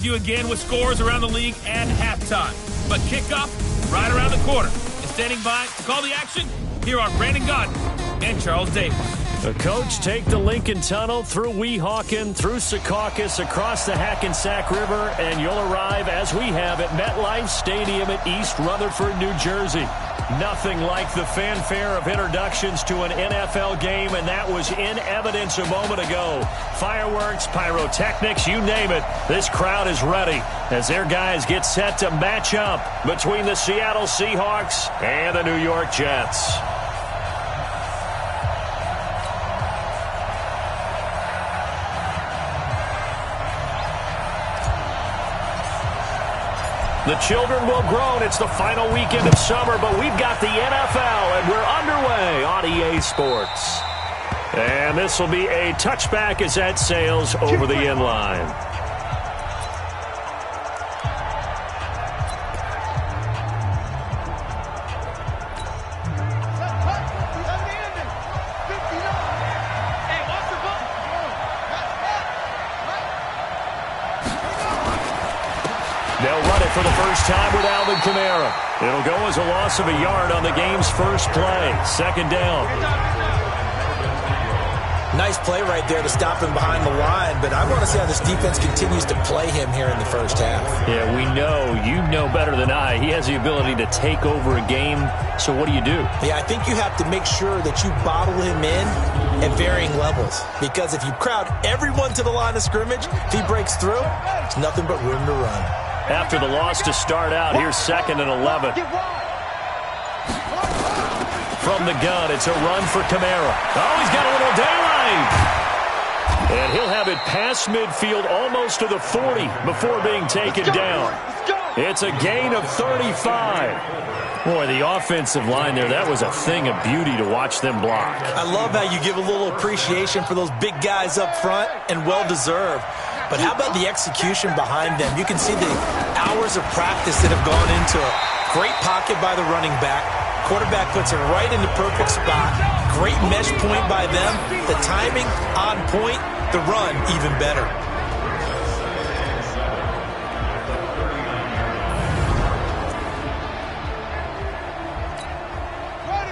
You again with scores around the league at halftime. But kickoff right around the corner. And standing by to call the action, here are Brandon Godden and Charles Davis. The coach take the Lincoln Tunnel through Weehawken, through Secaucus, across the Hackensack River, and you'll arrive, as we have, at MetLife Stadium at East Rutherford, New Jersey. Nothing like the fanfare of introductions to an NFL game, and that was in evidence a moment ago. Fireworks, pyrotechnics, you name it. This crowd is ready as their guys get set to match up between the Seattle Seahawks and the New York Jets. The children will groan. It's the final weekend of summer, but we've got the NFL, and we're underway on EA Sports. And this will be a touchback as that sails over the end line. For the first time with Alvin Kamara. It'll go as a loss of a yard on the game's first play. Second down. Nice play right there to stop him behind the line, but I want to see how this defense continues to play him here in the first half. Yeah, we know. You know better than I. He has the ability to take over a game, so what do you do? Yeah, I think you have to make sure that you bottle him in at varying levels, because if you crowd everyone to the line of scrimmage, if he breaks through, there's nothing but room to run. After the loss to start out, here's 2nd and 11. From the gun, it's a run for Kamara. Oh, he's got a little daylight. And he'll have it past midfield almost to the 40 before being taken down. It's a gain of 35. Boy, the offensive line there, that was a thing of beauty to watch them block. I love how you give a little appreciation for those big guys up front, and well-deserved. But how about the execution behind them? You can see the hours of practice that have gone into it. Great pocket by the running back. Quarterback puts it right in the perfect spot. Great mesh point by them. The timing on point. The run even better.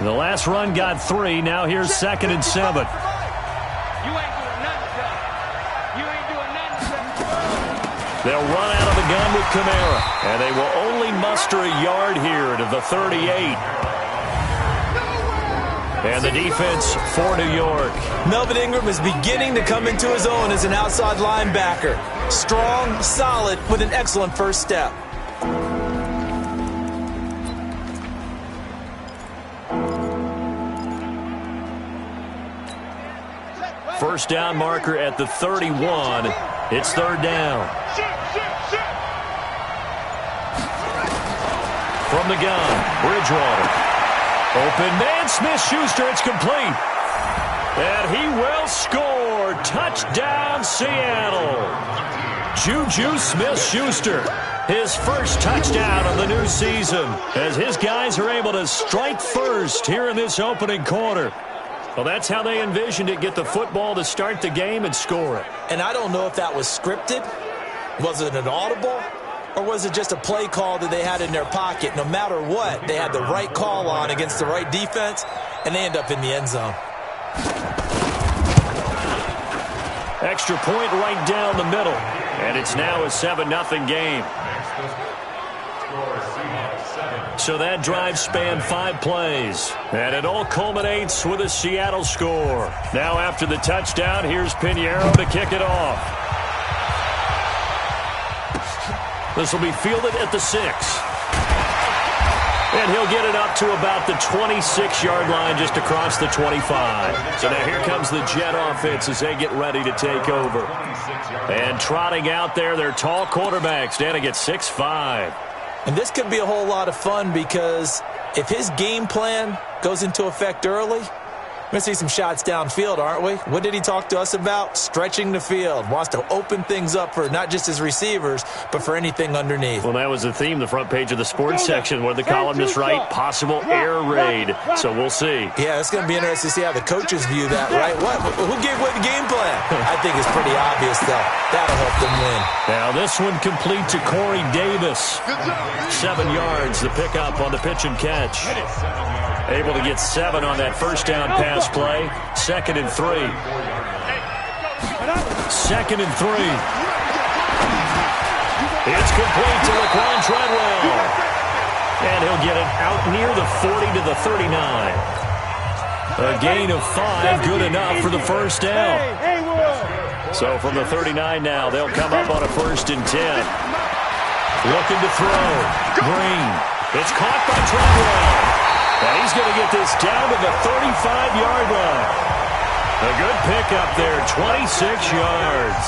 The last run got 3. Now here's 2nd and 7. They'll run out of the gun with Kamara, and they will only muster a yard here to the 38. And the defense for New York. Melvin Ingram is beginning to come into his own as an outside linebacker. Strong, solid, with an excellent first step. First down marker at the 31. It's 3rd down. From the gun, Bridgewater. Open man, Smith-Schuster, it's complete. And he will score. Touchdown, Seattle. Juju Smith-Schuster, his first touchdown of the new season, as his guys are able to strike first here in this opening quarter. Well, that's how they envisioned it, get the football to start the game and score it. And I don't know if that was scripted. Was it an audible? Or was it just a play call that they had in their pocket? No matter what, they had the right call on against the right defense, and they end up in the end zone. Extra point right down the middle. And it's now a 7-0 game. So that drive spanned 5 plays. And it all culminates with a Seattle score. Now after the touchdown, here's Pinheiro to kick it off. This will be fielded at the 6. And he'll get it up to about the 26-yard line, just across the 25. So now here comes the Jet offense as they get ready to take over. And trotting out there, their tall quarterback standing at 6'5". And this could be a whole lot of fun, because if his game plan goes into effect early, We're going to see some shots downfield, aren't we? What did he talk to us about? Stretching the field. Wants to open things up for not just his receivers, but for anything underneath. Well, that was the theme, the front page of the sports section. What did the columnists write? Possible air raid. So we'll see. Yeah, it's going to be interesting to see how the coaches view that, right? Who gave away the game plan? I think it's pretty obvious, though. That'll help them win. Now this one complete to Corey Davis. 7 yards, the pickup on the pitch and catch. Able to get 7 on that first down pass play. 2nd and 3. 2nd and 3. It's complete to Laquan Treadwell. And he'll get it out near the 40 to the 39. A gain of 5, good enough for the first down. So from the 39 now, they'll come up on a 1st and 10. Looking to throw. Green. It's caught by Treadwell. And he's going to get this down to the 35-yard line. A good pickup there, 26 yards.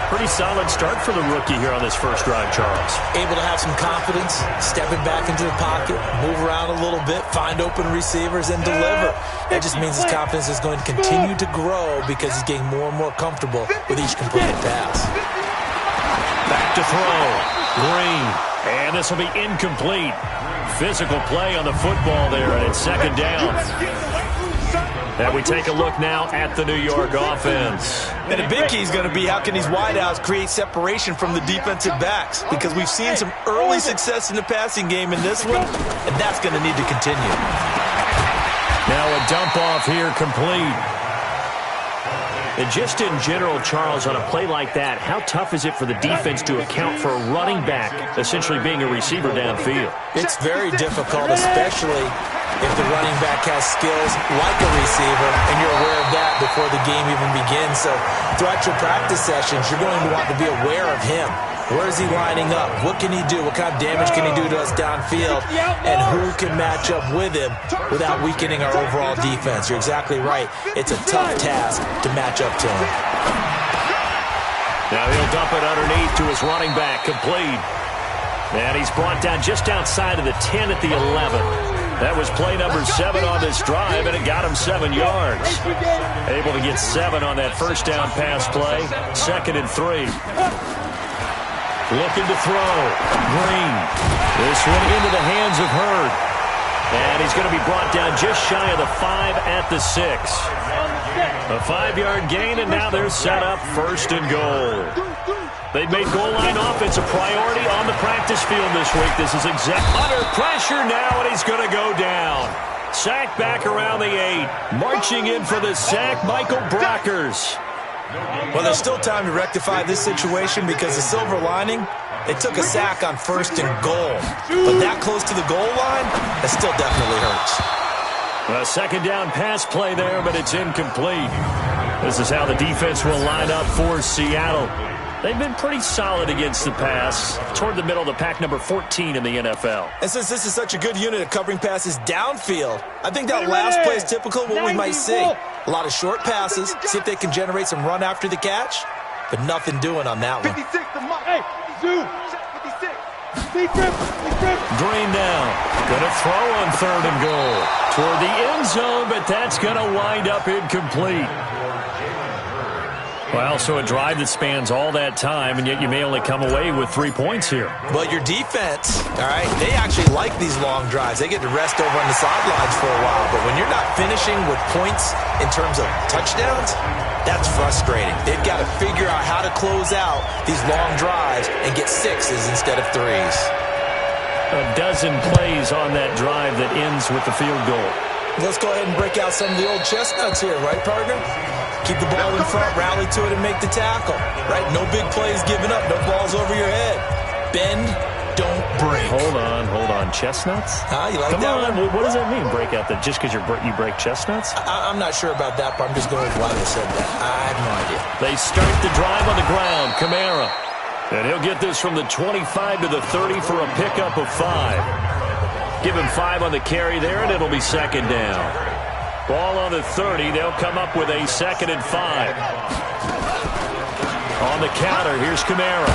Pretty solid start for the rookie here on this first drive, Charles. Able to have some confidence, stepping back into the pocket, move around a little bit, find open receivers, and deliver. That just means his confidence is going to continue to grow because he's getting more and more comfortable with each completed pass. Back to throw. Green. And this will be incomplete. Physical play on the football there, and it's 2nd down. And we take a look now at the New York offense. And the big key is going to be how can these wideouts create separation from the defensive backs? Because we've seen some early success in the passing game in this one, and that's going to need to continue. Now a dump off here complete. And just in general, Charles, on a play like that, how tough is it for the defense to account for a running back essentially being a receiver downfield? It's very difficult, especially if the running back has skills like a receiver, and you're aware of that before the game even begins. So throughout your practice sessions, you're going to want to be aware of him. Where is he lining up? What can he do? What kind of damage can he do to us downfield? And who can match up with him without weakening our overall defense? You're exactly right. It's a tough task to match up to him. Now he'll dump it underneath to his running back, complete. And he's brought down just outside of the 10 at the 11. That was play number 7 on this drive, and it got him 7 yards. Able to get 7 on that first down pass play. 2nd and 3. Looking to throw. Green. This one into the hands of Hurd. And he's going to be brought down just shy of the 5 at the 6. A 5-yard gain, and now they're set up 1st and goal. They've made goal line offense a priority on the practice field this week. This is under pressure now, and he's going to go down. Sack back around the 8. Marching in for the sack, Michael Brockers. Well, there's still time to rectify this situation because the silver lining, they took a sack on 1st and goal. But that close to the goal line, that still definitely hurts. A 2nd down pass play there, but it's incomplete. This is how the defense will line up for Seattle. They've been pretty solid against the pass, toward the middle of the pack, number 14 in the NFL. And since this is such a good unit of covering passes downfield, I think that last play is typical of what we might see. A lot of short passes, see if they can generate some run after the catch, but nothing doing on that one. Green now, going to throw on 3rd and goal toward the end zone, but that's going to wind up incomplete. Well, so a drive that spans all that time, and yet you may only come away with 3 points here. Well, your defense, all right, they actually like these long drives. They get to rest over on the sidelines for a while, but when you're not finishing with points in terms of touchdowns, that's frustrating. They've got to figure out how to close out these long drives and get 6s instead of 3s. A dozen plays on that drive that ends with the field goal. Let's go ahead and break out some of the old chestnuts here, right, partner? Keep the ball in front, rally to it, and make the tackle, right? No big plays given up, no balls over your head. Bend, don't break. Hold on. Chestnuts? You like Come that on. one? What does that mean, break out that just because you break chestnuts? I'm not sure about that, but I'm just going with why they said that. I have no idea. They start the drive on the ground. Kamara. And he'll get this from the 25 to the 30 for a pickup of 5. Give him 5 on the carry there, and it'll be 2nd down. Ball on the 30. They'll come up with a 2nd and 5. On the counter, here's Kamara.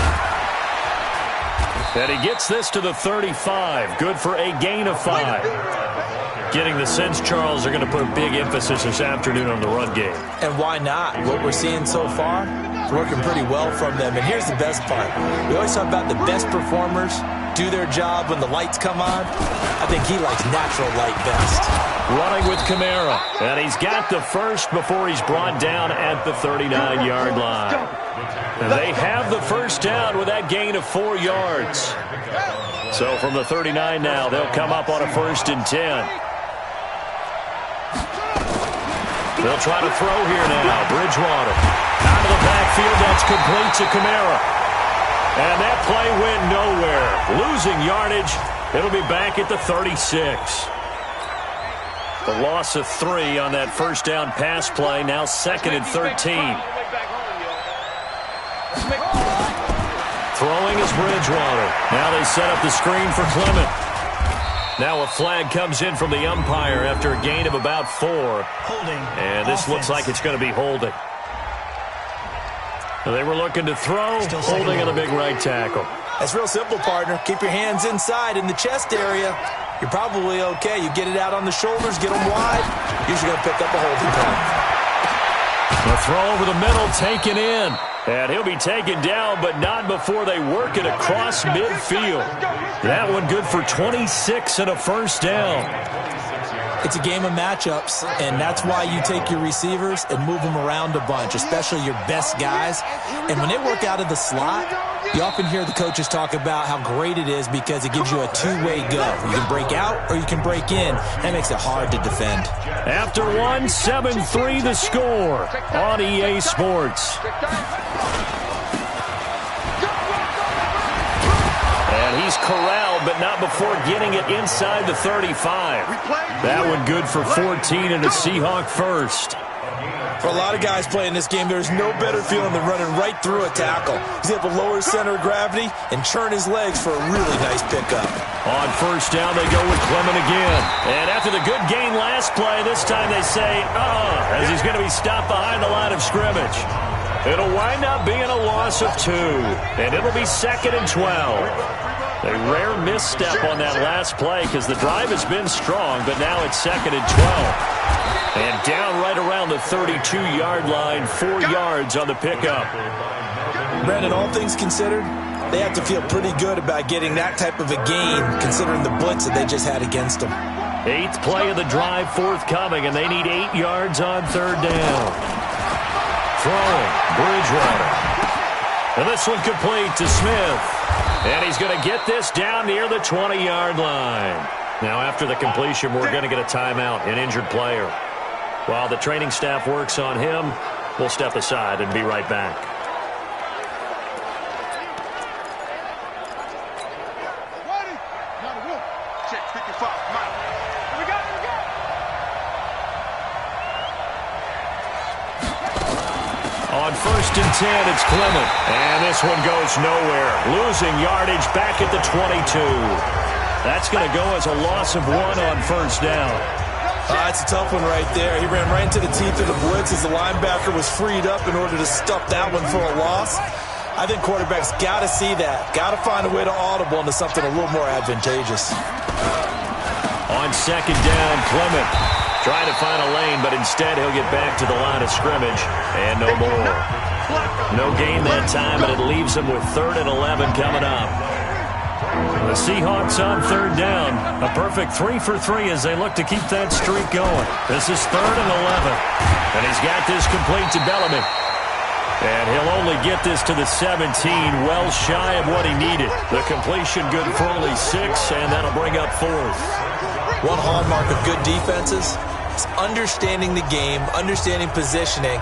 And he gets this to the 35. Good for a gain of 5. Getting the sense, Charles, are going to put a big emphasis this afternoon on the run game. And why not? What we're seeing so far is working pretty well from them. And here's the best part. We always talk about the best performers do their job when the lights come on. I think he likes natural light best. Running with Kamara. And he's got the first before he's brought down at the 39-yard line. And they have the first down with that gain of 4 yards. So from the 39 now, they'll come up on a 1st and 10. They'll try to throw here now. Bridgewater out of the backfield. That's complete to Kamara. And that play went nowhere. Losing yardage. It'll be back at the 36. The loss of 3 on that first down pass play. Now 2nd and 13. Throwing is Bridgewater. Now they set up the screen for Clement. Now a flag comes in from the umpire after a gain of about 4. Holding. And this looks like it's going to be holding. They were looking to throw, holding on the big right tackle. That's real simple, partner. Keep your hands inside in the chest area. You're probably okay. You get it out on the shoulders, get them wide. Usually going to pick up a holding penalty. The throw over the middle, taken in. And he'll be taken down, but not before they work it across midfield. That one good for 26 and a first down. It's a game of matchups, and that's why you take your receivers and move them around a bunch, especially your best guys. And when they work out of the slot, you often hear the coaches talk about how great it is because it gives you a two-way go. You can break out or you can break in. That makes it hard to defend. After 1, 7-3 the score on EA Sports. And he's corralled, but not before getting it inside the 35. That one good for 14 and a Seahawk first. For a lot of guys playing this game, there's no better feeling than running right through a tackle. He's able to lower his center of gravity and churn his legs for a really nice pickup. On first down, they go with Clement again. And after the good gain last play, this time they say, as he's going to be stopped behind the line of scrimmage. It'll wind up being a loss of 2, and it'll be 2nd and 12. A rare misstep on that last play because the drive has been strong, but now it's 2nd and 12. And down right around the 32-yard line, 4 yards on the pickup. Brandon, all things considered, they have to feel pretty good about getting that type of a gain considering the blitz that they just had against them. 8th play of the drive forthcoming, and they need 8 yards on 3rd down. Throwing, Bridgewater. And this one complete to Smith. And he's going to get this down near the 20-yard line. Now, after the completion, we're going to get a timeout, an injured player. While the training staff works on him, we'll step aside and be right back. On 1st and 10, it's Clement. And this one goes nowhere. Losing yardage back at the 22. That's going to go as a loss of 1 on 1st down. That's a tough one right there. He ran right into the teeth of the blitz as the linebacker was freed up in order to stuff that one for a loss. I think quarterbacks got to see that. Got to find a way to audible into something a little more advantageous. On 2nd down, Clement trying to find a lane, but instead he'll get back to the line of scrimmage and no more. No gain that time, but it leaves him with 3rd and 11 coming up. The Seahawks on 3rd down. A perfect 3 for 3 as they look to keep that streak going. This is 3rd and 11. And he's got this complete to Bellamy. And he'll only get this to the 17, well shy of what he needed. The completion good for only 6, and that'll bring up 4th. One hallmark of good defenses is understanding the game, understanding positioning,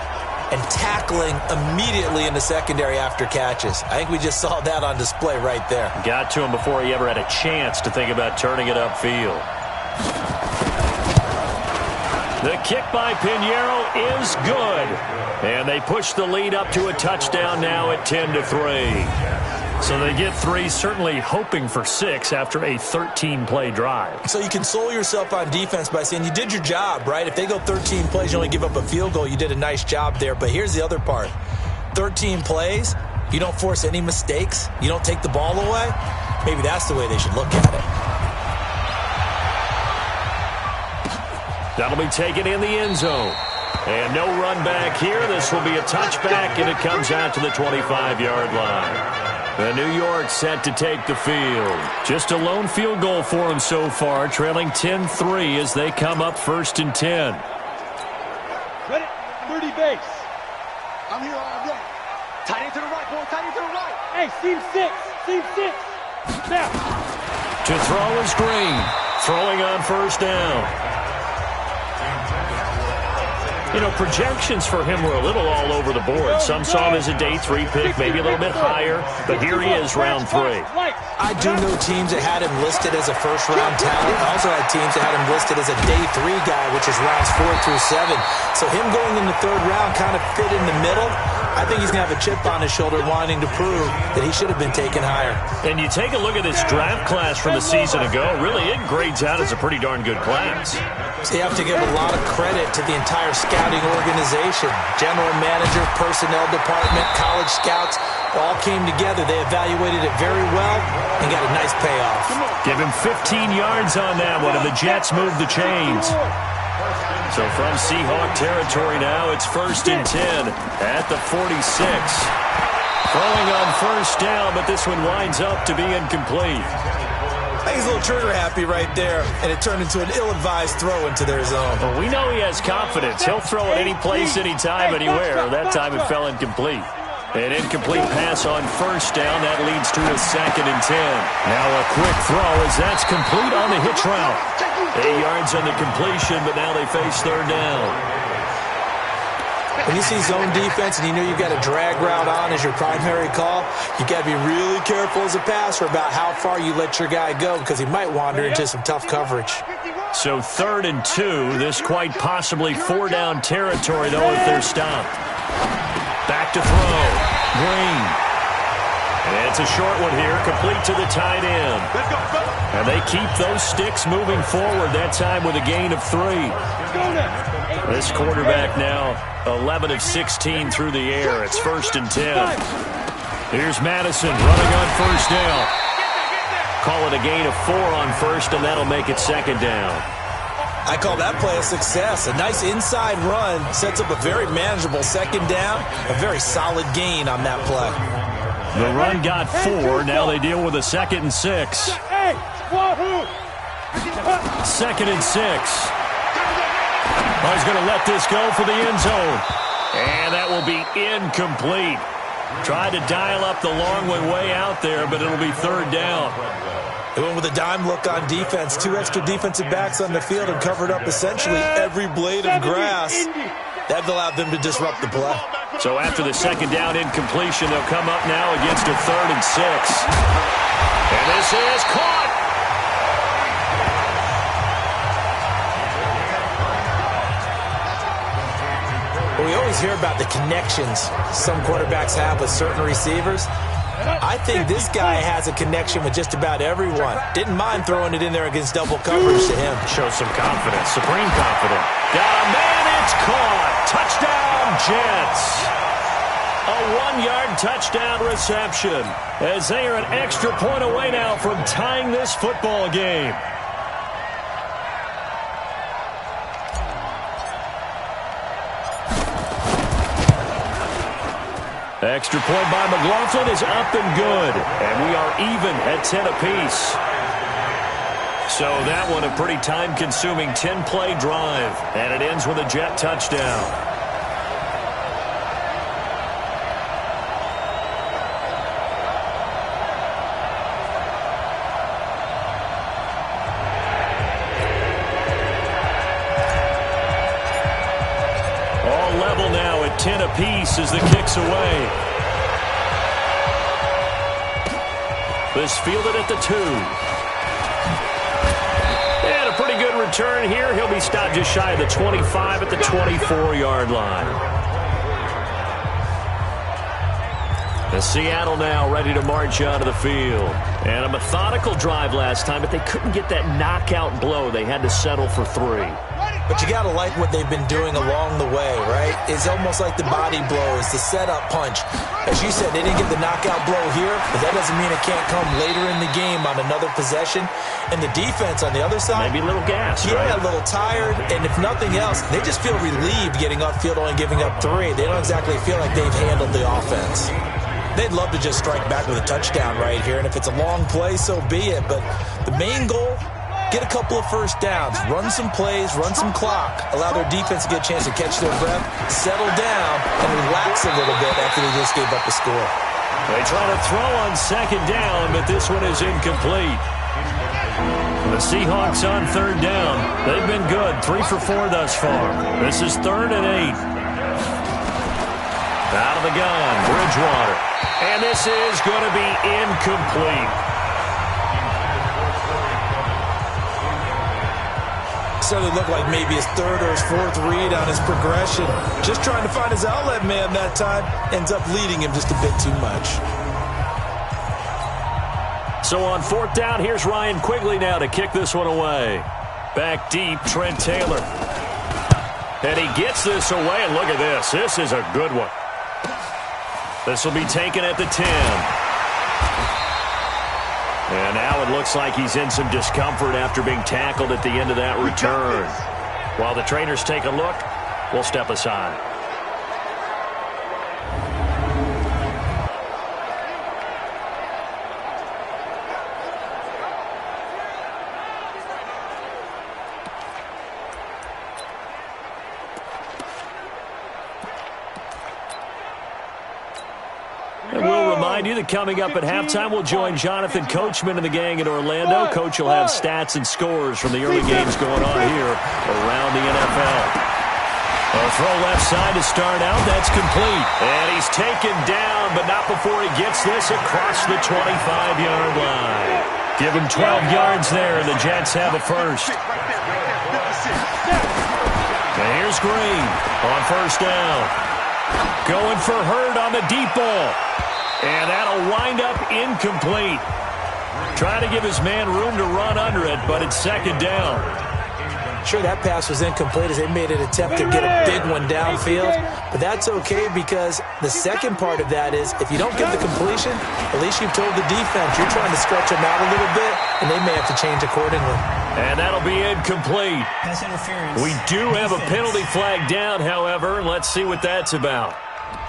and tackling immediately in the secondary after catches. I think we just saw that on display right there. Got to him before he ever had a chance to think about turning it upfield. The kick by Pinheiro is good. And they push the lead up to a touchdown now at 10-3. So they get 3, certainly hoping for 6 after a 13-play drive. So you console yourself on defense by saying you did your job, right? If they go 13 plays, you only give up a field goal, you did a nice job there. But here's the other part. 13 plays, you don't force any mistakes, you don't take the ball away. Maybe that's the way they should look at it. That'll be taken in the end zone. And no run back here. This will be a touchback, and it comes out to the 25-yard line. The New York set to take the field. Just a lone field goal for them so far, trailing 10-3 as they come up 1st and 10. Ready? 30 base. I'm here all day. Tight end to the right, boy. Tight end to the right. Hey, seam 6. Seam 6. Now. To throw is Green. Throwing on 1st down. You know, projections for him were a little all over the board. Some saw him as a day 3 pick, maybe a little bit higher, but here he is, round 3. I do know teams that had him listed as a first-round talent. I also had teams that had him listed as a day 3 guy, which is rounds 4 through 7. So him going in the 3rd round kind of fit in the middle. I think he's going to have a chip on his shoulder wanting to prove that he should have been taken higher. And you take a look at this draft class from a season ago, really it grades out as a pretty darn good class. So you have to give a lot of credit to the entire scouting organization. General manager, personnel department, college scouts, all came together. They evaluated it very well and got a nice payoff. Give him 15 yards on that one, and the Jets move the chains. So from Seahawk territory now, it's 1st and 10 at the 46. Throwing on 1st down, but this one winds up to be incomplete. I think he's a little trigger happy right there, and it turned into an ill-advised throw into their zone. Well, we know he has confidence. He'll throw it any place, anytime, anywhere. That time it fell incomplete. An incomplete pass on 1st down. That leads to a 2nd and 10. Now a quick throw as that's complete on the hitch route. 8 yards on the completion, but now they face 3rd down. When you see zone defense and you know you've got a drag route on as your primary call, you got to be really careful as a passer about how far you let your guy go because he might wander into some tough coverage. So 3rd and 2. This quite possibly 4-down territory, though, if they're stopped. Back to throw. Green. And it's a short one here, complete to the tight end. And they keep those sticks moving forward, that time with a gain of 3. This quarterback now 11 of 16 through the air. It's 1st and 10. Here's Madison running on 1st down. Call it a gain of 4 on 1st, and that'll make it 2nd down. I call that play a success. A nice inside run sets up a very manageable 2nd down. A very solid gain on that play. The run got 4. Now they deal with a 2nd and 6. 2nd and 6. He's going to let this go for the end zone. And that will be incomplete. Tried to dial up the long one way out there, but it'll be 3rd down. They went with a dime look on defense. 2 extra defensive backs on the field and covered up essentially every blade of grass. That allowed them to disrupt the play. So after the 2nd down incompletion, they'll come up now against a 3rd and 6. And this is caught. We always hear about the connections some quarterbacks have with certain receivers. I think this guy has a connection with just about everyone. Didn't mind throwing it in there against double coverage to him. Shows some confidence, supreme confidence. Got a man, it's caught. Touchdown, Jets. A 1-yard touchdown reception as they are an extra point away now from tying this football game. Extra point by McLaughlin is up and good. And we are even at 10 apiece. So that one a pretty time-consuming 10-play drive. And it ends with a Jet touchdown. All level now at 10 apiece as the kick's away. This fielded at the 2. And a pretty good return here. He'll be stopped just shy of the 25 at the 24-yard line. Seattle now ready to march onto the field. And a methodical drive last time, but they couldn't get that knockout blow. They had to settle for 3. But you got to like what they've been doing along the way, right? It's almost like the body blows, the setup punch. As you said, they didn't get the knockout blow here, but that doesn't mean it can't come later in the game on another possession. And the defense on the other side, maybe a little gas, yeah, right? A little tired. And if nothing else, they just feel relieved getting upfield, only giving up 3. They don't exactly feel like they've handled the offense. They'd love to just strike back with a touchdown right here, and if it's a long play, so be it. But the main goal, get a couple of first downs, run some plays, run some clock, allow their defense to get a chance to catch their breath, settle down, and relax a little bit after they just gave up a score. They try to throw on 2nd down, but this one is incomplete. The Seahawks on 3rd down. They've been good, 3 for 4 thus far. This is 3rd and 8. Out of the gun, Bridgewater. And this is going to be incomplete. Certainly looked like maybe his 3rd or his 4th read on his progression. Just trying to find his outlet man that time. Ends up leading him just a bit too much. So on 4th down, here's Ryan Quigley now to kick this one away. Back deep, Trent Taylor. And he gets this away, and look at this. This is a good one. This will be taken at the 10. And now it looks like he's in some discomfort after being tackled at the end of that return. While the trainers take a look, we'll step aside. And we'll remind you that coming up at halftime, we'll join Jonathan Coachman and the gang in Orlando. Coach will have stats and scores from the early games going on here around the NFL. A throw left side to start out. That's complete. And he's taken down, but not before he gets this across the 25-yard line. Give him 12 yards there, and the Jets have a first. And here's Green on 1st down. Going for Hurd on the deep ball. And that'll wind up incomplete. Trying to give his man room to run under it, but it's 2nd down. Sure, that pass was incomplete as they made an attempt to get a big one downfield. But that's okay because the second part of that is if you don't get the completion, at least you've told the defense you're trying to stretch them out a little bit, and they may have to change accordingly. And that'll be incomplete. Pass interference. We do have a penalty flag down, however, and let's see what that's about.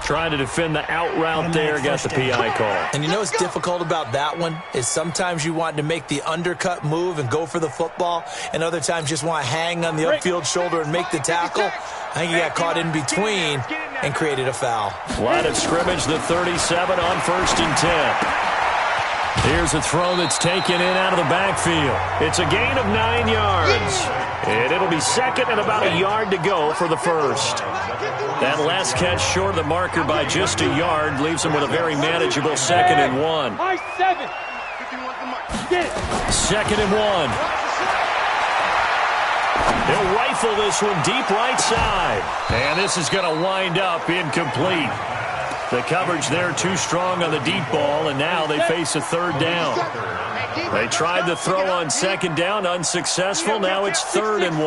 Trying to defend the out route there, got the PI call. And you know what's difficult about that one is sometimes you want to make the undercut move and go for the football, and other times just want to hang on the upfield shoulder and make the tackle. I think he got caught in between and created a foul. Line of scrimmage, the 37 on 1st and 10. Here's a throw that's taken in out of the backfield. It's a gain of 9 yards. And it'll be 2nd and about a yard to go for the first. That last catch short of the marker by just a yard leaves him with a very manageable 2nd and 1. 2nd and 1. He'll rifle this one deep right side. And this is going to wind up incomplete. The coverage there too strong on the deep ball, and now they face a 3rd down. They tried the throw on 2nd down, unsuccessful. Now it's 3rd and 1.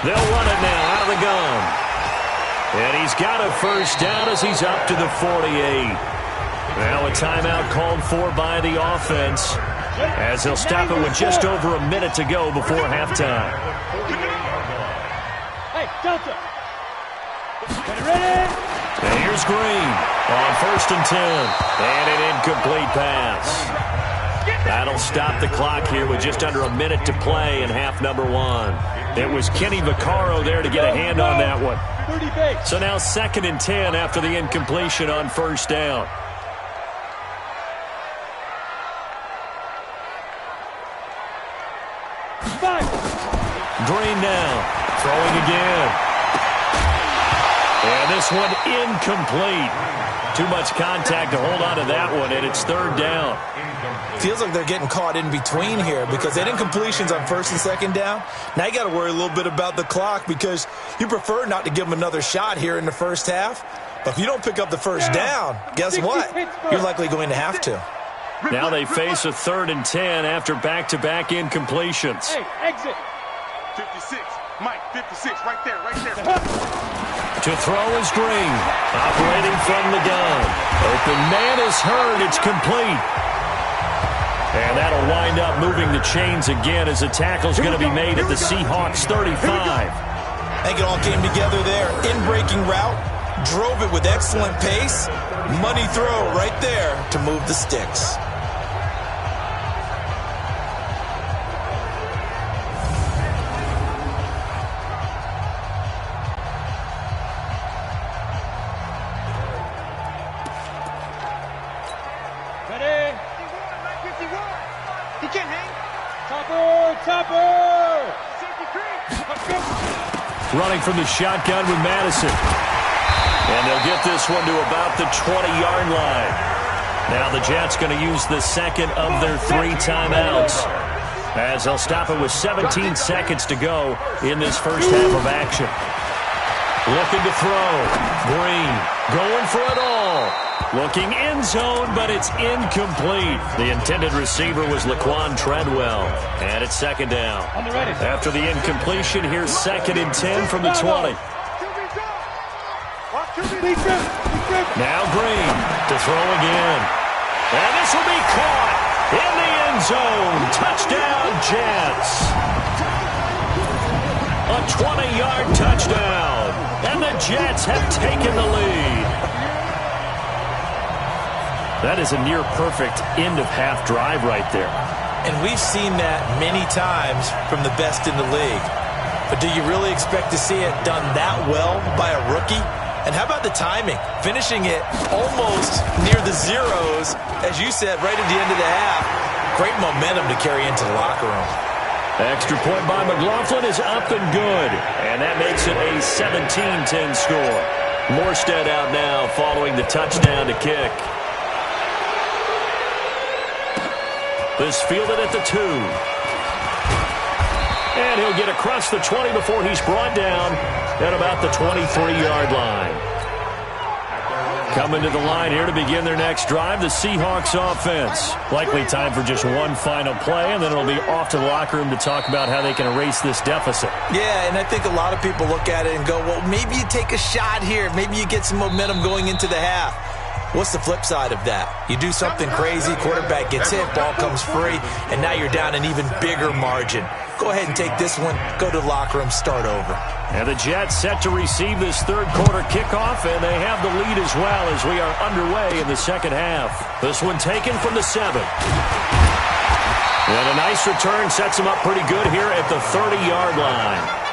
They'll run it now out of the gun. And he's got a first down as he's up to the 48. Now a timeout called for by the offense as he'll stop it with just over a minute to go before halftime. Hey, Delta. Ready? And here's Green on 1st and 10. And an incomplete pass. That'll stop the clock here with just under a minute to play in half number 1. It was Kenny Vaccaro there to get a hand on that one. So now 2nd and 10 after the incompletion on 1st down. Green now, throwing again. And this one incomplete. Too much contact to hold on to that one, and it's 3rd down. Feels like they're getting caught in between here because they had incompletions on 1st and 2nd down. Now you got to worry a little bit about the clock because you prefer not to give them another shot here in the first half. But if you don't pick up the first down, guess what? You're likely going to have to. Now they face a 3rd and 10 after back-to-back incompletions. Hey, exit. 56. Mike, 56. Right there, right there. To throw is Green. Operating from the gun. Open man is heard. It's complete. And that'll wind up moving the chains again as the tackle's going to be made at the Seahawks 35. I think it all came together there. In-breaking route. Drove it with excellent pace. Money throw right there to move the sticks. Ready? 51. He can't hang. Topper. Running from the shotgun with Madison. And they'll get this one to about the 20-yard line. Now the Jets going to use the second of their 3 timeouts, as they'll stop it with 17 seconds to go in this first half of action. Looking to throw. Green going for it all. Looking end zone, but it's incomplete. The intended receiver was Laquan Treadwell. And it's second down. After the incompletion, here's 2nd and 10 from the 20. Now Green to throw again. And this will be caught in the end zone. Touchdown, Jets. A 20-yard touchdown. And the Jets have taken the lead. That is a near-perfect end-of-half drive right there. And we've seen that many times from the best in the league. But do you really expect to see it done that well by a rookie? And how about the timing? Finishing it almost near the zeros, as you said, right at the end of the half. Great momentum to carry into the locker room. Extra point by McLaughlin is up and good. And that makes it a 17-10 score. Morstead out now following the touchdown to kick. This fielded at the 2. And he'll get across the 20 before he's brought down at about the 23-yard line. Coming to the line here to begin their next drive, the Seahawks offense. Likely time for just one final play, and then it'll be off to the locker room to talk about how they can erase this deficit. Yeah, and I think a lot of people look at it and go, well, maybe you take a shot here. Maybe you get some momentum going into the half. What's the flip side of that? You do something crazy, quarterback gets hit, ball comes free, and now you're down an even bigger margin. Go ahead and take this one, go to the locker room, start over. And the Jets set to receive this third quarter kickoff, and they have the lead as well as we are underway in the second half. This one taken from the 7. And a nice return sets them up pretty good here at the 30-yard line.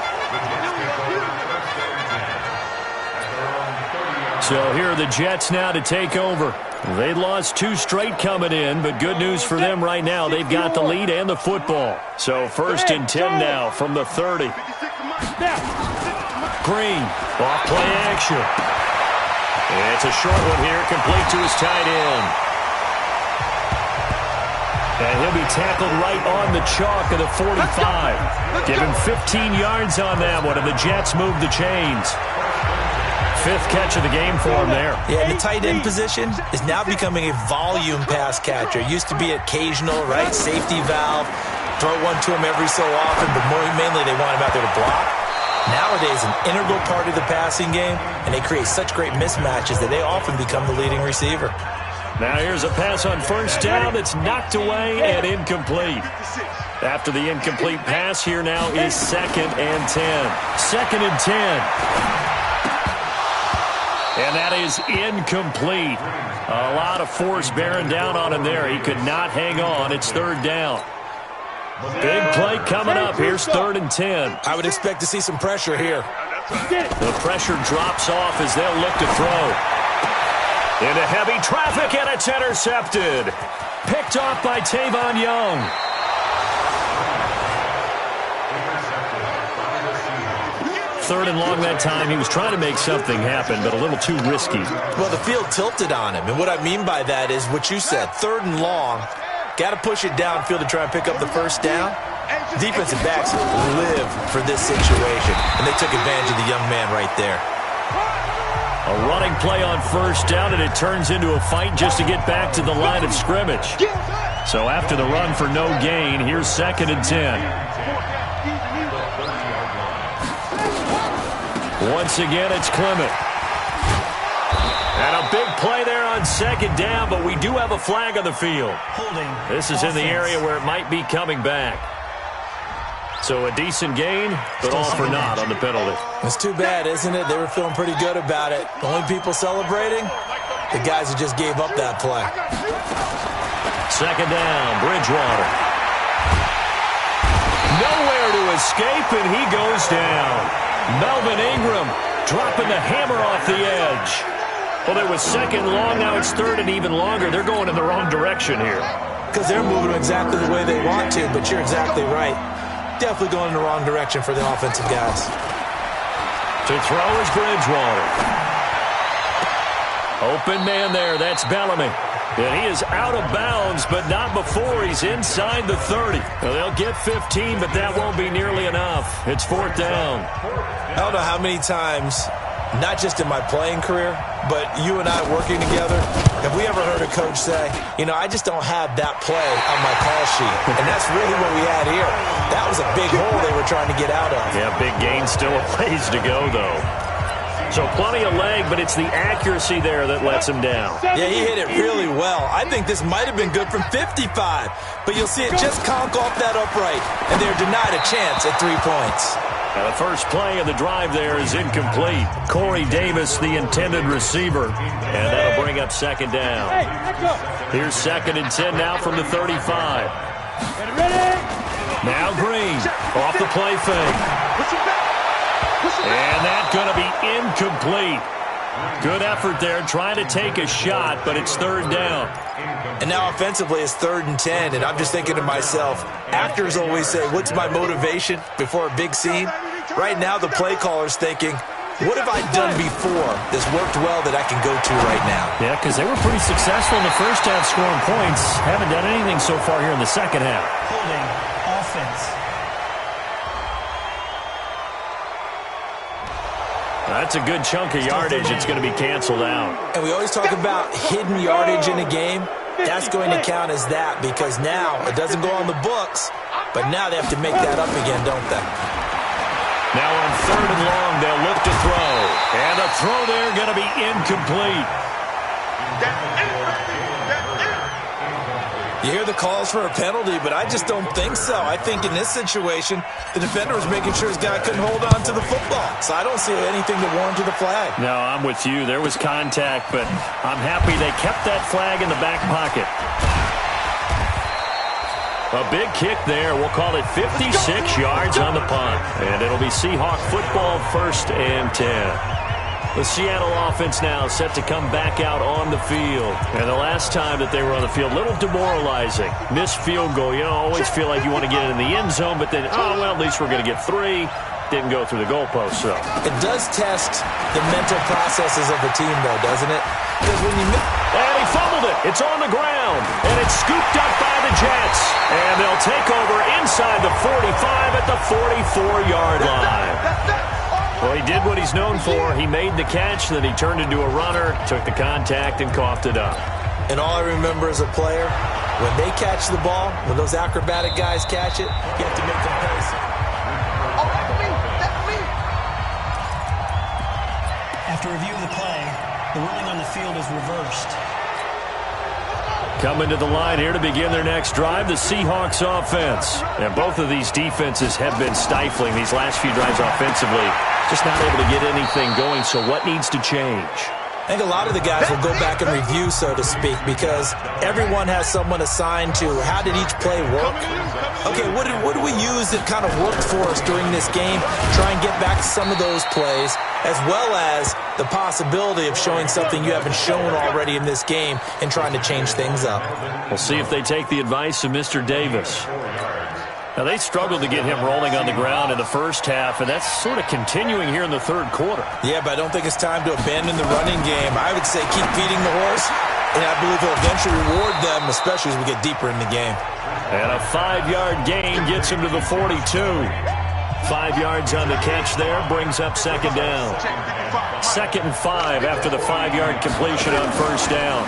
So here are the Jets now to take over. They lost 2 straight coming in, but good news for them right now. They've got the lead and the football. So 1st and 10 now from the 30. Green, off play action. It's a short one here, complete to his tight end. And he'll be tackled right on the chalk of the 45. Give him 15 yards on that one, and the Jets move the chains. 5th catch of the game for him there. Yeah, and the tight end position is now becoming a volume pass catcher. It used to be occasional, right? Safety valve. Throw one to him every so often, but mainly they want him out there to block. Nowadays, an integral part of the passing game, and they create such great mismatches that they often become the leading receiver. Now here's a pass on 1st down that's knocked away and incomplete. After the incomplete pass, here now is 2nd and 10. 2nd and 10. And that is incomplete. A lot of force bearing down on him there. He could not hang on. It's 3rd down. Big play coming up. Here's 3rd and 10. I would expect to see some pressure here. The pressure drops off as they'll look to throw. Into heavy traffic, and it's intercepted. Picked off by Tavon Young. Third and long that time. He was trying to make something happen, but a little too risky. Well, the field tilted on him, and what I mean by that is what you said. 3rd and long, got to push it downfield to try and pick up the 1st down. Defensive backs live for this situation, and they took advantage of the young man right there. A running play on first down, and it turns into a fight just to get back to the line of scrimmage. So after the run for no gain, here's 2nd and 10. Once again, it's Clement. And a big play there on 2nd down, but we do have a flag on the field. This is in the area where it might be coming back. So a decent gain, but all for naught on the penalty. It's too bad, isn't it? They were feeling pretty good about it. The only people celebrating, the guys who just gave up that play. 2nd down, Bridgewater. Nowhere to escape, and he goes down. Melvin Ingram dropping the hammer off the edge. Well, it was 2nd long, now it's 3rd and even longer. They're going in the wrong direction here. Because they're moving exactly the way they want to, but you're exactly right. Definitely going in the wrong direction for the offensive guys. To throw is Bridgewater. Open man there, that's Bellamy. And he is out of bounds, but not before he's inside the 30. Well, they'll get 15, but that won't be nearly enough. It's 4th down. I don't know how many times, not just in my playing career, but you and I working together, have we ever heard a coach say, you know, I just don't have that play on my call sheet. And that's really what we had here. That was a big hole they were trying to get out of. Yeah, big gain, still a ways to go, though. So plenty of leg, but it's the accuracy there that lets him down. Yeah, he hit it really well. I think this might have been good from 55, but you'll see it just conk off that upright, and they're denied a chance at 3 points. Now the first play of the drive there is incomplete. Corey Davis, the intended receiver, and that'll bring up 2nd down. Here's 2nd and 10 now from the 35. Now Green, off the play fake. And that's going to be incomplete. Good effort there, trying to take a shot, but it's 3rd down. And now offensively it's 3rd and 10, and I'm just thinking to myself, actors always say, what's my motivation before a big scene? Right now the play caller's thinking, what have I done before that's worked well that I can go to right now? Yeah, because they were pretty successful in the first half scoring points. Haven't done anything so far here in the second half. Holding offense. That's a good chunk of yardage. It's going to be canceled out. And we always talk about hidden yardage in a game. That's going to count as that because now it doesn't go on the books, but now they have to make that up again, don't they? Now on 3rd and long, they'll look to throw. And the throw there going to be incomplete. You hear the calls for a penalty, but I just don't think so. I think in this situation, the defender was making sure his guy couldn't hold on to the football. So I don't see anything that warranted the flag. No, I'm with you. There was contact, but I'm happy they kept that flag in the back pocket. A big kick there. We'll call it 56 yards on the punt. And it'll be Seahawk football, 1st and 10. The Seattle offense now set to come back out on the field. And the last time that they were on the field, a little demoralizing. Missed field goal. You know, always feel like you want to get it in the end zone, but then, oh, well, at least we're going to get 3. Didn't go through the goalpost, so. It does test the mental processes of the team, though, doesn't it? Because when you... And he fumbled it. It's on the ground. And it's scooped up by the Jets. And they'll take over inside the 45 at the 44-yard line. Well, he did what he's known for. He made the catch, then he turned into a runner, took the contact, and coughed it up. And all I remember as a player, when they catch the ball, when those acrobatic guys catch it, you have to make them pace. Oh, that's me! That's me! After review of the play, the ruling on the field is reversed. Coming to the line here to begin their next drive, the Seahawks offense. And both of these defenses have been stifling these last few drives offensively. Just not able to get anything going, so what needs to change? I think a lot of the guys will go back and review, so to speak, because everyone has someone assigned to how did each play work. Okay, what do we use that kind of worked for us during this game? Try and get back some of those plays, as well as the possibility of showing something you haven't shown already in this game and trying to change things up. We'll see if they take the advice of Mr. Davis. Now, they struggled to get him rolling on the ground in the first half, and that's sort of continuing here in the third quarter. Yeah, but I don't think it's time to abandon the running game. I would say keep feeding the horse, and I believe he'll eventually reward them, especially as we get deeper in the game. And a 5-yard gain gets him to the 42. 5 yards on the catch there, brings up second down. 2nd and 5 after the 5-yard completion on first down.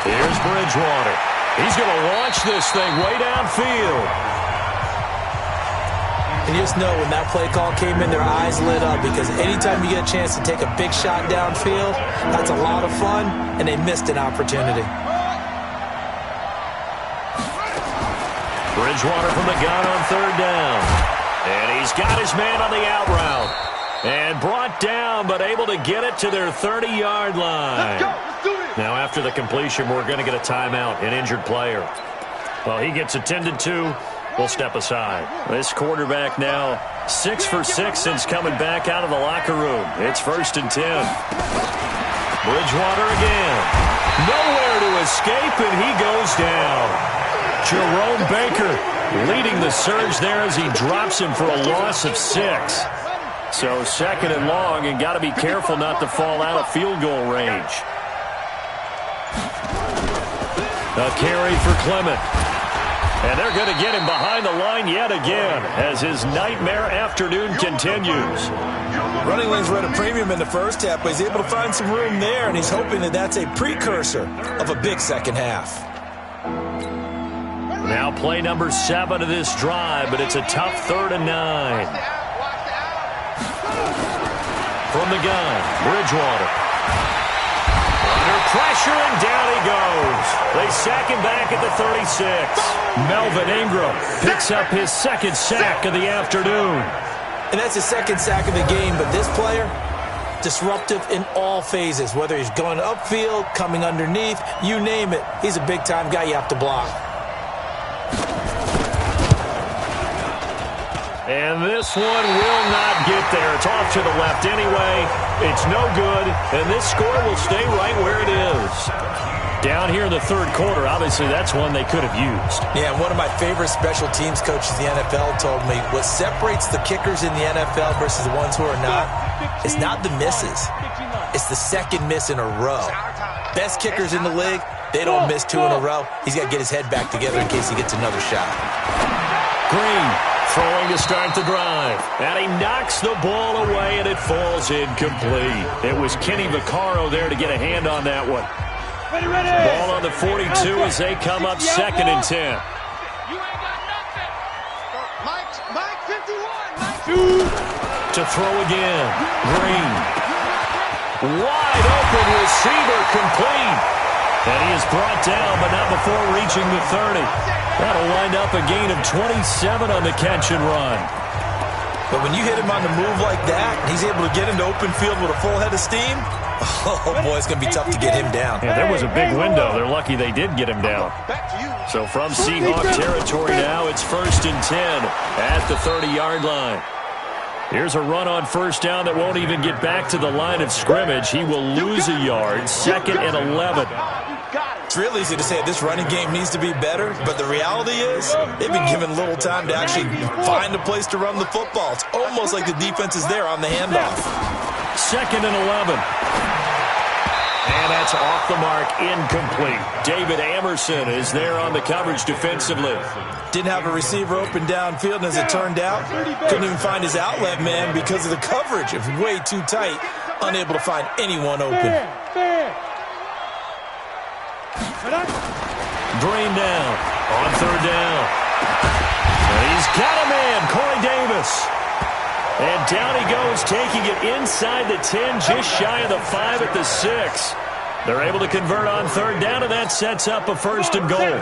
Here's Bridgewater. He's going to launch this thing way downfield. And you just know when that play call came in, their eyes lit up, because anytime you get a chance to take a big shot downfield, that's a lot of fun, and they missed an opportunity. Bridgewater from the gun on third down. And he's got his man on the out route. And brought down, but able to get it to their 30-yard line. Now, after the completion, we're going to get a timeout, an injured player. Well, he gets attended to. We'll step aside. This quarterback now 6 for 6 since coming back out of the locker room. It's 1st and 10. Bridgewater again. Nowhere to escape, and he goes down. Jerome Baker leading the surge there as he drops him for a loss of 6. So 2nd and long, and got to be careful not to fall out of field goal range. A carry for Clement. And they're going to get him behind the line yet again as his nightmare afternoon continues. Running lanes were at a premium in the first half, but he's able to find some room there, and he's hoping that that's a precursor of a big second half. Now play number 7 of this drive, but it's a tough 3rd and 9. From the gun, Bridgewater. Under pressure, and down he goes. They sack him back at the 36. Melvin Ingram picks up his 2nd sack of the afternoon. And that's his 2nd sack of the game, but this player, disruptive in all phases, whether he's going upfield, coming underneath, you name it. He's a big-time guy you have to block. And this one will not get there. It's off to the left anyway. It's no good, and this score will stay right where it is. Down here in the 3rd quarter, obviously that's one they could have used. Yeah, and one of my favorite special teams coaches in the NFL told me what separates the kickers in the NFL versus the ones who are not is not the misses. It's the 2nd miss in a row. Best kickers in the league, they don't miss 2 in a row. He's got to get his head back together in case he gets another shot. Green throwing to start the drive. And he knocks the ball away, and it falls incomplete. It was Kenny Vaccaro there to get a hand on that one. Ball on the 42 as they come up 2nd and 10. To throw again. Green. Wide open receiver, complete. And he is brought down, but not before reaching the 30. That'll wind up a gain of 27 on the catch and run. But when you hit him on the move like that, and he's able to get into open field with a full head of steam, oh boy, it's going to be tough to get him down. Yeah, there was a big window. They're lucky they did get him down. So from Seahawk territory now, it's 1st and 10 at the 30-yard line. Here's a run on first down that won't even get back to the line of scrimmage. He will lose a yard, 2nd and 11. It's real easy to say this running game needs to be better, but the reality is they've been given little time to actually find a place to run the football. It's almost like the defense is there on the handoff. 2nd and 11. And that's off the mark, incomplete. David Amerson is there on the coverage defensively. Didn't have a receiver open downfield, and as it turned out, couldn't even fiend his outlet man because of the coverage. It was way too tight, unable to find anyone open. Green down on 3rd down. And he's got a man, Corey Davis. And down he goes, taking it inside the 10, just shy of the 5 at the 6. They're able to convert on 3rd down, and that sets up a 1st and goal.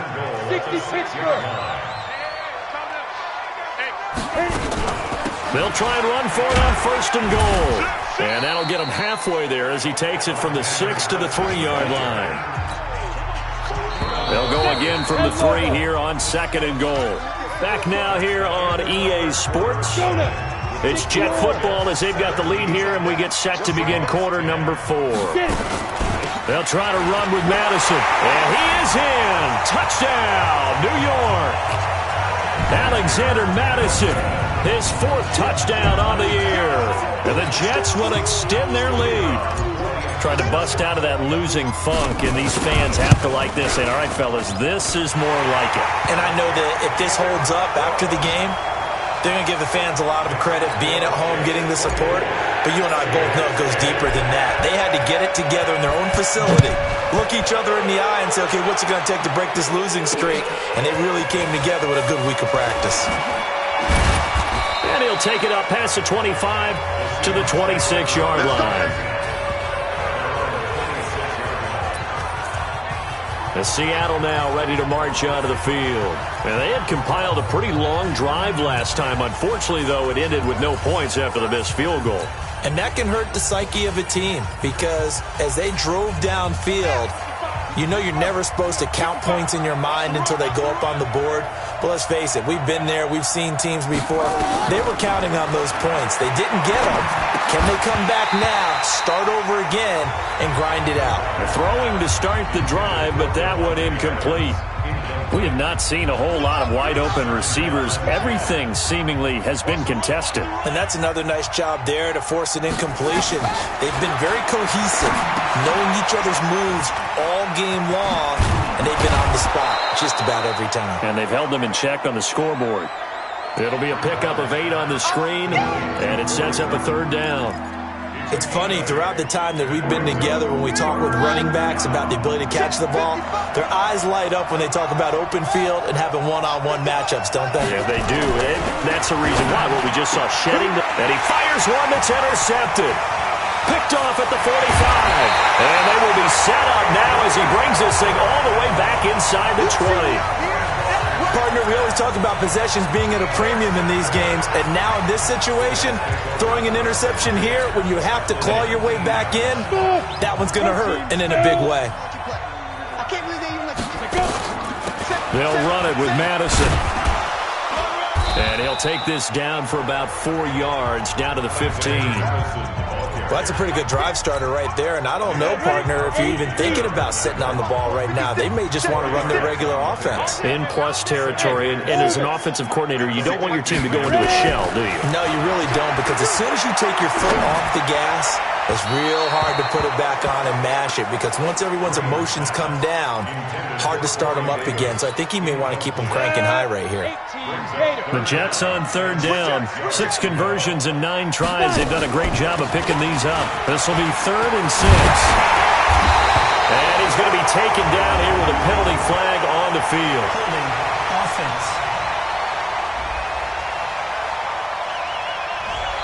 They'll try and run for it on 1st and goal. And that'll get him halfway there as he takes it from the 6 to the 3-yard line. They'll go again from the 3 here on 2nd and goal. Back now here on EA Sports. It's Jet football as they've got the lead here, and we get set to begin quarter number 4. They'll try to run with Madison. And he is in. Touchdown, New York. Alexander Madison, his 4th touchdown on the year. And the Jets will extend their lead. Trying to bust out of that losing funk, and these fans have to like this. And all right, fellas, this is more like it. And I know that if this holds up after the game, They're going to give the fans a lot of credit being at home, getting the support. But you and I both know it goes deeper than that. They had to get it together in their own facility, look each other in the eye and say, okay, what's it going to take to break this losing streak? And they really came together with a good week of practice. And he'll take it up past the 25 to the 26-yard line. The Seattle now ready to march onto the field. And they had compiled a pretty long drive last time. Unfortunately, though, it ended with no points after the missed field goal. And that can hurt the psyche of a team because as they drove downfield, you know you're never supposed to count points in your mind until they go up on the board. But let's face it, we've been there. We've seen teams before. They were counting on those points. They didn't get them. Can they come back now, start over again, and grind it out? They're throwing to start the drive, but that one incomplete. We have not seen a whole lot of wide-open receivers. Everything seemingly has been contested. And that's another nice job there to force an incompletion. They've been very cohesive, knowing each other's moves all game long, and they've been on the spot just about every time. And they've held them in check on the scoreboard. It'll be a pickup of 8 on the screen, and it sets up a third down. It's funny, throughout the time that we've been together, when we talk with running backs about the ability to catch the ball, their eyes light up when they talk about open field and having one-on-one matchups, don't they? Yeah, they do. And that's the reason why. What we just saw shedding. And he fires one that's intercepted. Picked off at the 45. And they will be set up now as he brings this thing all the way back inside the 20. Partner, we always talk about possessions being at a premium in these games, and now in this situation, throwing an interception here when you have to claw your way back in, that one's going to hurt, and in a big way. They'll run it with Madison. And he'll take this down for about 4 yards, down to the 15. Well, that's a pretty good drive starter right there, and I don't know, partner, if you're even thinking about sitting on the ball right now. They may just want to run their regular offense. In plus territory, and as an offensive coordinator, you don't want your team to go into a shell, do you? No, you really don't, because as soon as you take your foot off the gas, it's real hard to put it back on and mash it, because once everyone's emotions come down, hard to start them up again. So I think he may want to keep them cranking high right here. The Jets on third down. 6 conversions and 9 tries. They've done a great job of picking these up. This will be 3rd and 6. And he's going to be taken down here with a penalty flag on the field. Offense.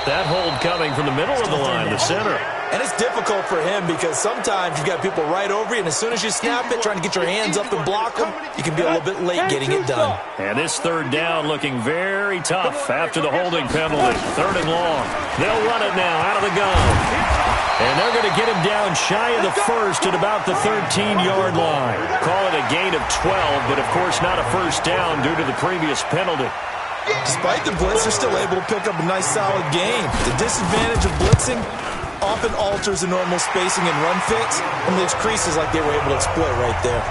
That hold coming from the middle of the line, the center. And it's difficult for him because sometimes you've got people right over you, and as soon as you snap it, trying to get your hands up and block them, you can be a little bit late getting it done. And this third down looking very tough after the holding penalty. 3rd and long. They'll run it now out of the gun. And they're going to get him down shy of the first at about the 13-yard line. Call it a gain of 12, but of course not a first down due to the previous penalty. Despite the blitz, they're still able to pick up a nice solid gain. The disadvantage of blitzing often alters the normal spacing and run fits and leaves creases like they were able to exploit right there.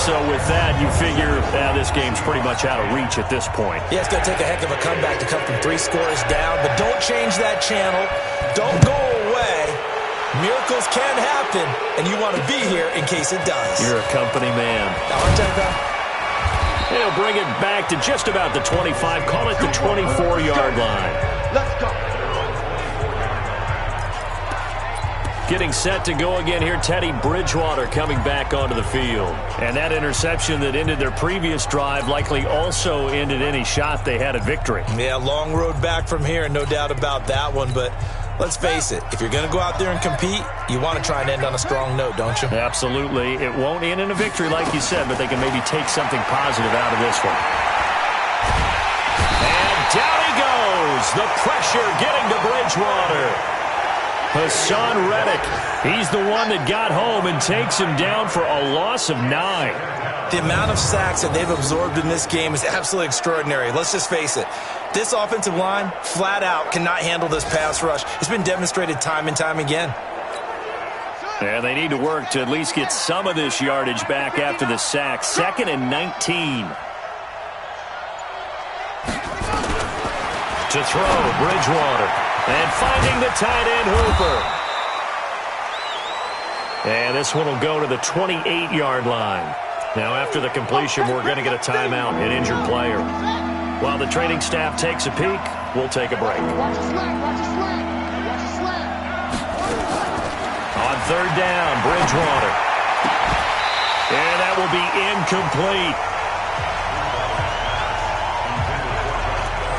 So with that, you figure this game's pretty much out of reach at this point. Yeah, it's going to take a heck of a comeback to come from 3 scores down, but don't change that channel. Don't go away. Miracles can happen, and you want to be here in case it does. You're a company man. Now, aren't I, pal? He'll bring it back to just about the 25. Call it the 24-yard line. Let's go. Getting set to go again here, Teddy Bridgewater coming back onto the field. And that interception that ended their previous drive likely also ended any shot they had at victory. Yeah, long road back from here, no doubt about that one. But let's face it, if you're going to go out there and compete, you want to try and end on a strong note, don't you? Absolutely. It won't end in a victory like you said, but they can maybe take something positive out of this one. And down he goes. The pressure getting to Bridgewater. Hassan Reddick, he's the one that got home and takes him down for a loss of 9. The amount of sacks that they've absorbed in this game is absolutely extraordinary. Let's just face it. This offensive line, flat out, cannot handle this pass rush. It's been demonstrated time and time again. And they need to work to at least get some of this yardage back after the sack. 2nd and 19. To throw, Bridgewater. And finding the tight end, Hooper. And this one will go to the 28-yard line. Now, after the completion, we're going to get a timeout, an injured player. While the training staff takes a peek, we'll take a break. Watch your slant, watch your slant. Watch your slant. On third down, Bridgewater. And that will be incomplete.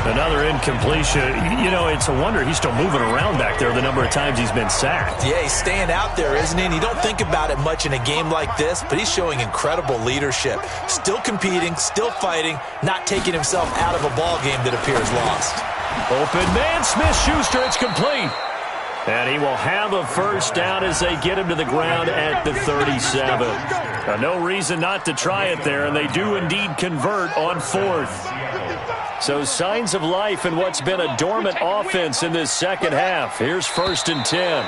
Another incompletion. You know, it's a wonder he's still moving around back there the number of times he's been sacked. Yeah, he's staying out there, isn't he? And you don't think about it much in a game like this, but he's showing incredible leadership. Still competing, still fighting, not taking himself out of a ball game that appears lost. Open man, Smith-Schuster, it's complete. And he will have a first down as they get him to the ground at the 37. No reason not to try it there, and they do indeed convert on fourth. So signs of life in what's been a dormant offense in this second half. Here's 1st and 10.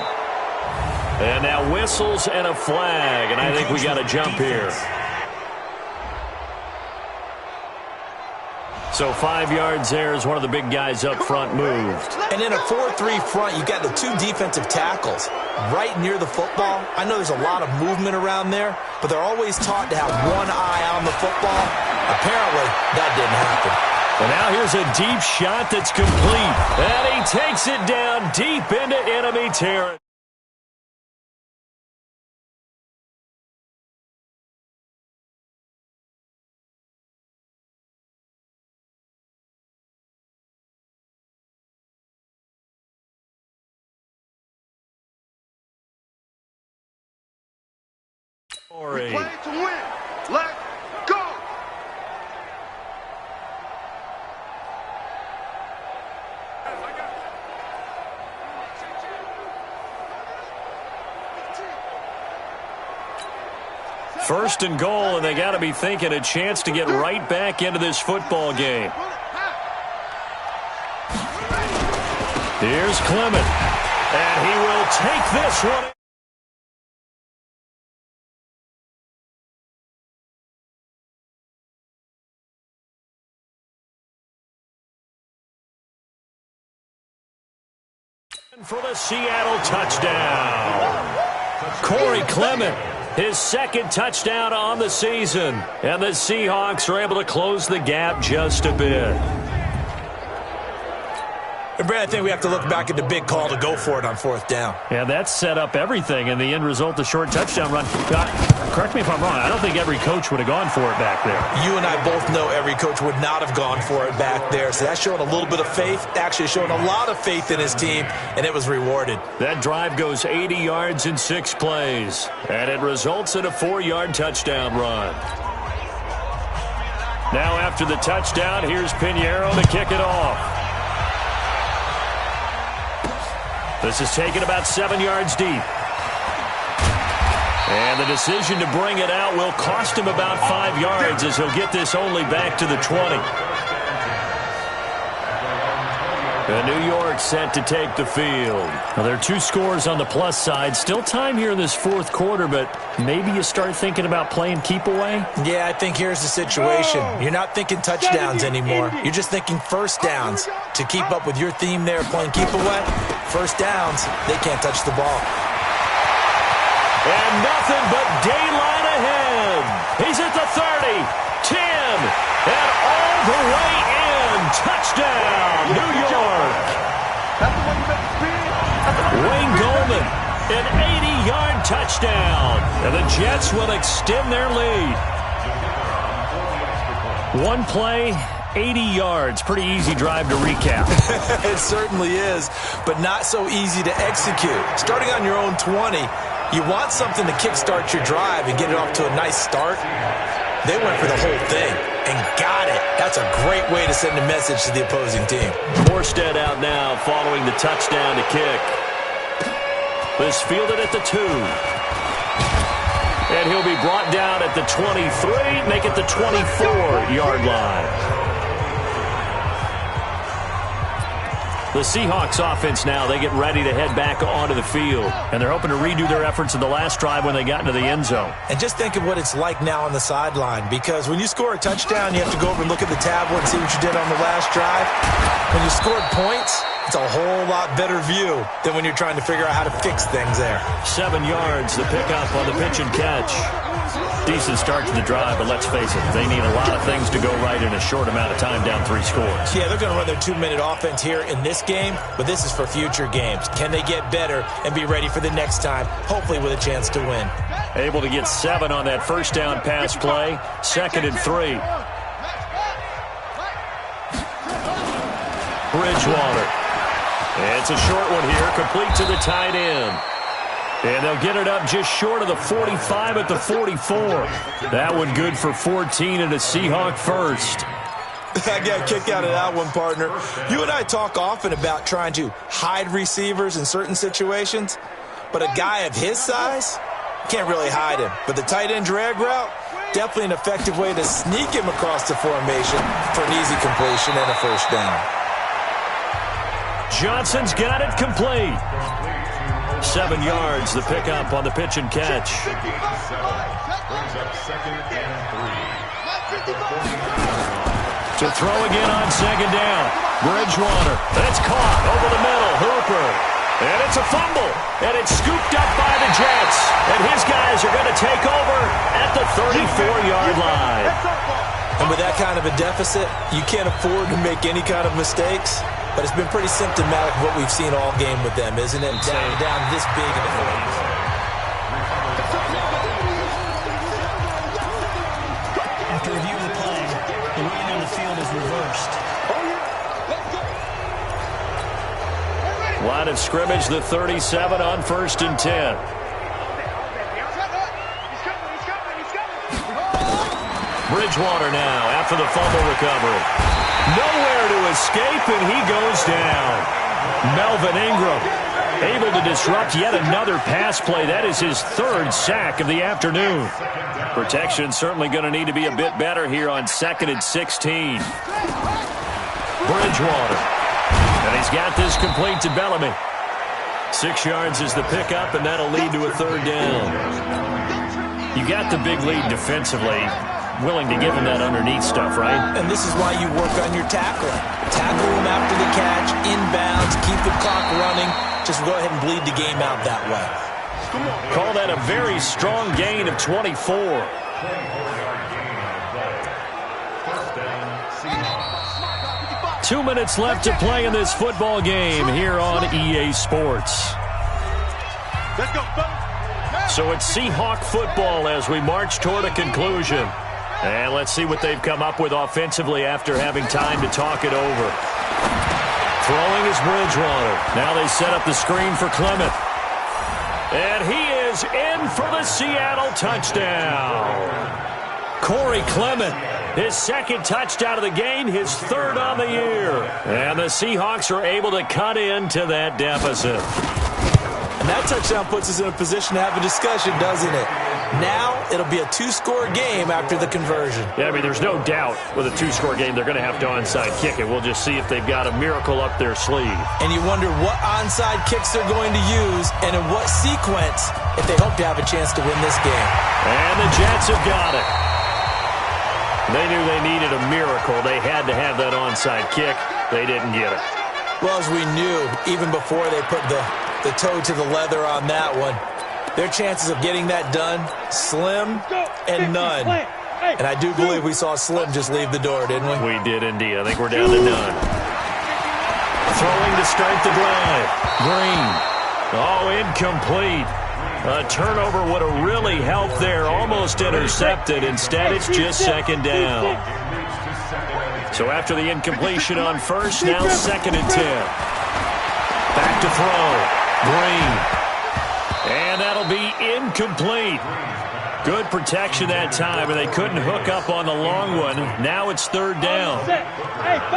And now whistles and a flag, and I think we got a jump here. So 5 yards there as one of the big guys up front moved. And in a 4-3 front, you got the 2 defensive tackles right near the football. I know there's a lot of movement around there, but they're always taught to have one eye on the football. Apparently, that didn't happen. And now here's a deep shot that's complete. And he takes it down deep into enemy territory. Play to win. Let's go. First and goal, and they got to be thinking a chance to get right back into this football game. Here's Clement, and he will take this one. For the Seattle touchdown. Corey Clement, his second touchdown on the season. And the Seahawks are able to close the gap just a bit. And Brad, I think we have to look back at the big call to go for it on 4th down. Yeah, that set up everything, and the end result, the short touchdown run. Correct me if I'm wrong, I don't think every coach would have gone for it back there. You and I both know every coach would not have gone for it back there, so that's showing a little bit of faith, actually showing a lot of faith in his team, and it was rewarded. That drive goes 80 yards in 6 plays, and it results in a 4-yard touchdown run. Now after the touchdown, here's Pinheiro to kick it off. This is taken about 7 yards deep. And the decision to bring it out will cost him about 5 yards as he'll get this only back to the 20. And New York set to take the field. Now, there are 2 scores on the plus side. Still time here in this 4th quarter, but maybe you start thinking about playing keep away? Yeah, I think here's the situation. You're not thinking touchdowns anymore. You're just thinking first downs. To keep up with your theme there, playing keep away, first downs, they can't touch the ball. And nothing but daylight ahead. He's at the 30, 10, and all the way in. Touchdown, New York. Wayne Goldman, an 80-yard touchdown. And the Jets will extend their lead. One play, 80 yards. Pretty easy drive to recap. It certainly is, but not so easy to execute. Starting on your own 20, you want something to kickstart your drive and get it off to a nice start. They went for the whole thing and got it. That's a great way to send a message to the opposing team. Morstead out now following the touchdown to kick. This fielded at the 2. And he'll be brought down at the 23, make it the 24-yard line. The Seahawks offense now, they get ready to head back onto the field. And they're hoping to redo their efforts in the last drive when they got into the end zone. And just think of what it's like now on the sideline, because when you score a touchdown, you have to go over and look at the tablet and see what you did on the last drive. When you scored points, It's a whole lot better view than when you're trying to figure out how to fix things there. 7 yards, the pickup on the pitch and catch. Decent start to the drive, but let's face it, they need a lot of things to go right in a short amount of time, down 3 scores. Yeah, they're going to run their 2-minute offense here in this game, but this is for future games. Can they get better and be ready for the next time, hopefully with a chance to win? Able to get 7 on that first down pass play. 2nd and 3. Bridgewater. It's a short one here, complete to the tight end. And they'll get it up just short of the 45 at the 44. That one good for 14 and a Seahawk first. I got a kick out of that one, partner. You and I talk often about trying to hide receivers in certain situations, but a guy of his size can't really hide him. But the tight end drag route, definitely an effective way to sneak him across the formation for an easy completion and a first down. Johnson's got it complete. 7 yards, the pickup on the pitch and catch. To throw again on 2nd down. Bridgewater. That's caught over the middle. Hooper. And it's a fumble. And it's scooped up by the Jets. And his guys are going to take over at the 34-yard line. And with that kind of a deficit, you can't afford to make any kind of mistakes. But it's been pretty symptomatic of what we've seen all game with them, isn't it? Down this big in the 40s. After reviewing the play, the ruling on the field is reversed. Line of scrimmage, the 37 on 1st and 10. Bridgewater now after the fumble recovery. Nowhere to escape, and he goes down. Melvin Ingram able to disrupt yet another pass play. That is his 3rd sack of the afternoon. Protection certainly going to need to be a bit better here on 2nd and 16. Bridgewater. And he's got this complete to Bellamy. 6 yards is the pickup, and that'll lead to a 3rd down. You got the big lead defensively. Willing to give him that underneath stuff, right? And this is why you work on your tackling. Tackle him after the catch, inbounds, keep the clock running. Just go ahead and bleed the game out that way. Call that a very strong gain of 24. 2 minutes left to play in this football game here on EA Sports. Let's go, So it's Seahawk football as we march toward a conclusion. And let's see what they've come up with offensively after having time to talk it over. Throwing is Bridgewater. Now they set up the screen for Clement. And he is in for the Seattle touchdown. Corey Clement, his 2nd touchdown of the game, his 3rd on the year. And the Seahawks are able to cut into that deficit. And that touchdown puts us in a position to have a discussion, doesn't it? Now it'll be a 2-score game after the conversion. Yeah, I mean, there's no doubt with a 2-score game they're going to have to onside kick it. We'll just see if they've got a miracle up their sleeve. And you wonder what onside kicks they're going to use and in what sequence if they hope to have a chance to win this game. And the Jets have got it. They knew they needed a miracle. They had to have that onside kick. They didn't get it. Well, as we knew, even before they put the toe to the leather on that one, their chances of getting that done, slim and none. And I do believe we saw Slim just leave the door, didn't we? We did indeed. I think we're down to none. Throwing to start the drive. Green. Oh, incomplete. A turnover would have really helped there. Almost intercepted. Instead, it's just 2nd down. So after the incompletion on 1st, now 2nd and 10. Back to throw. Green. And that'll be incomplete. Good protection that time, and they couldn't hook up on the long one. Now it's 3rd down.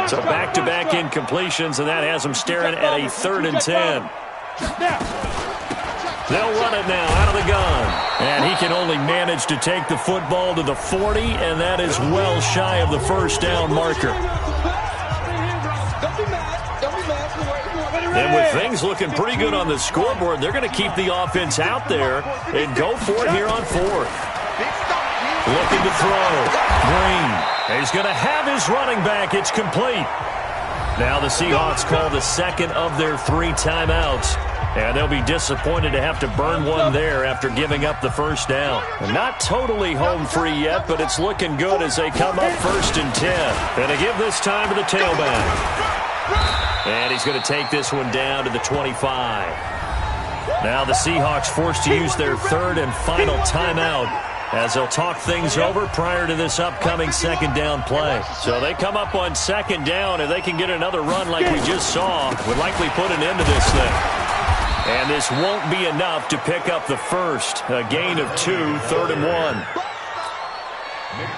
So back-to-back incompletions, and that has them staring at a 3rd and 10. They'll run it now out of the gun. And he can only manage to take the football to the 40, and that is well shy of the 1st down marker. And with things looking pretty good on the scoreboard, they're going to keep the offense out there and go for it here on 4th. Looking to throw. Green. He's going to have his running back. It's complete. Now the Seahawks call the second of their 3 timeouts. And they'll be disappointed to have to burn one there after giving up the first down. And not totally home free yet, but it's looking good as they come up 1st and 10. And they give this time to the tailback. And he's going to take this one down to the 25. Now the Seahawks forced to use their 3rd and final timeout as they'll talk things over prior to this upcoming 2nd down play. So they come up on 2nd down, and they can get another run like we just saw, would likely put an end to this thing. And this won't be enough to pick up the first. A gain of 2, 3rd and 1.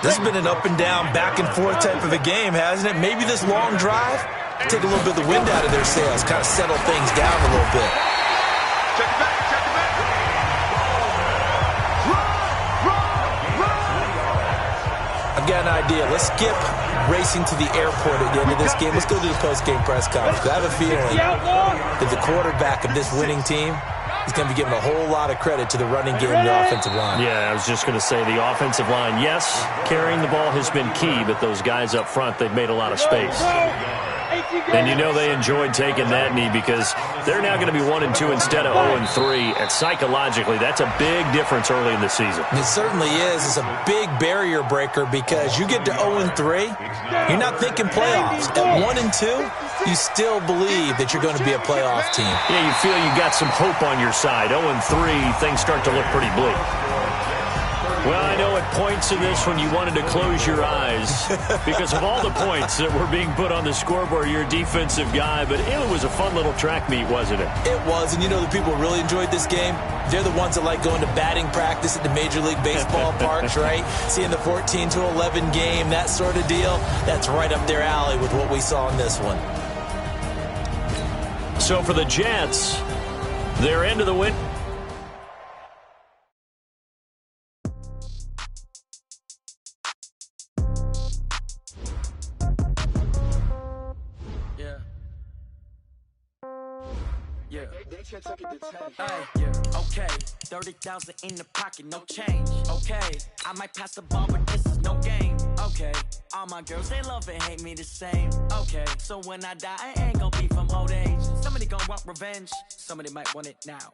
This has been an up and down, back and forth type of a game, hasn't it? Maybe this long drive, take a little bit of the wind out of their sails, kind of settle things down a little bit. Check it back, check it back. I've got an idea. Let's skip racing to the airport at the end of this game. Let's go to the post-game press conference. I have a feeling that the quarterback of this winning team is going to be giving a whole lot of credit to the running game and the offensive line. Yeah, I was just going to say the offensive line, yes, carrying the ball has been key, but those guys up front, they've made a lot of space. And you know they enjoyed taking that knee because they're now going to be 1 and 2 instead of 0 and 3. And psychologically, that's a big difference early in the season. It certainly is. It's a big barrier breaker because you get to 0 and 3, you're not thinking playoffs. At 1 and 2, you still believe that you're going to be a playoff team. Yeah, you feel you got some hope on your side. 0 and 3, things start to look pretty bleak. Well, I know at points in this when you wanted to close your eyes because of all the points that were being put on the scoreboard. You're a defensive guy, but it was a fun little track meet, wasn't it? It was, and you know the people who really enjoyed this game? They're the ones that like going to batting practice at the Major League Baseball parks, right? Seeing the 14-11 game, that sort of deal. That's right up their alley with what we saw in this one. So for the Jets, they're into the win. Okay, 30,000 in the pocket, no change. Okay, I might pass the ball, but this is no game. Okay, all my girls, they love and hate me the same. Okay, so when I die, I ain't gonna be from old age. Somebody gonna want revenge, somebody might want it now.